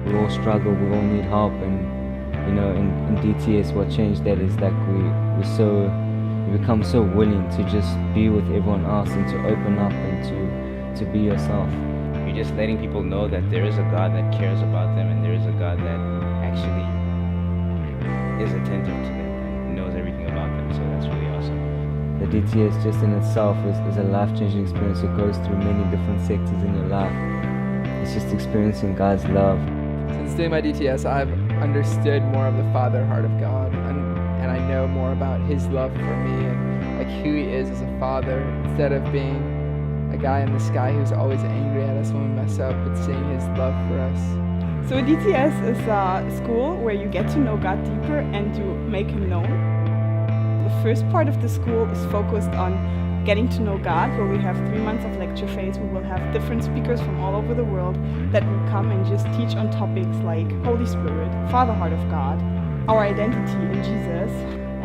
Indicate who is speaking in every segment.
Speaker 1: we all struggle, we all need help, and in DTS what changed that is like you become so willing to just be with everyone else and to open up and to be yourself.
Speaker 2: You're just letting people know that there is a God that cares about them, and there is a God that actually is attentive to them and knows everything about them. So that's really awesome.
Speaker 1: The DTS just in itself is a life-changing experience. It goes through many different sectors in your life. It's just experiencing God's love.
Speaker 3: Since doing my DTS, I've understood more of the Father heart of God, and I know more about His love for me and like who He is as a father, instead of being a guy in the sky who's always angry at us when we mess up, but seeing His love for us.
Speaker 4: So DTS is a school where you get to know God deeper and to make Him known. The first part of the school is focused on getting to know God, where we have 3 months of lecture phase. We will have different speakers from all over the world that will come and just teach on topics like Holy Spirit, Father heart of God, our identity in Jesus.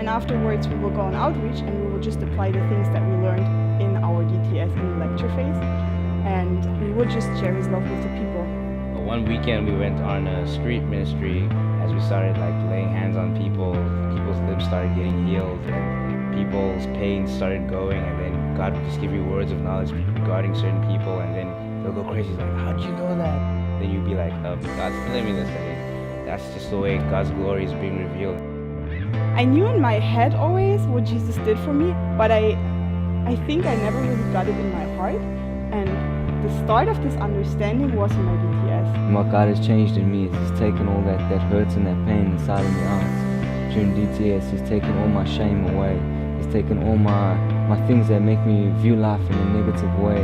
Speaker 4: And afterwards we will go on outreach and we will just apply the things that we learned in our DTS in the lecture phase. And we will just share His love with the people.
Speaker 2: One weekend we went on a street ministry. As we started like laying hands on people, people's limbs started getting healed, and people's pain started going, and then God would just give you words of knowledge regarding certain people, and then they'll go crazy like, how'd you know that? Then you'd be like, God's telling me this, and that's just the way God's glory is being revealed.
Speaker 4: I knew in my head always what Jesus did for me, but I think I never really got it in my heart. And the start of this understanding was in my DTS.
Speaker 1: And what God has changed in me is He's taken all that hurts and that pain inside of me out. During DTS, He's taken all my shame away. He's taken all my things that make me view life in a negative way,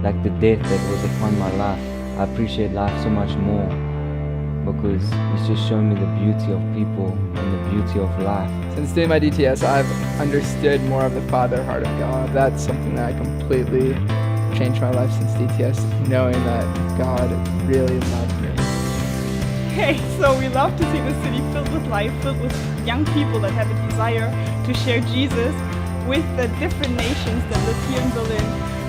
Speaker 1: like the death that was upon my life. I appreciate life so much more because He's just shown me the beauty of people and the beauty of life.
Speaker 3: Since doing my DTS, I've understood more of the Father heart of God. That's something that completely changed my life since DTS, knowing that God really loved me.
Speaker 4: Hey, so we love to see the city filled with life, filled with young people that have a desire to share Jesus with the different nations that live here in Berlin.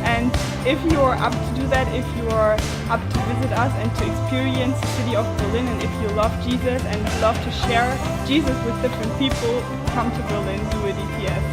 Speaker 4: And if you are up to do that, if you are up to visit us and to experience the city of Berlin, and if you love Jesus and love to share Jesus with different people, come to Berlin, do a DTS.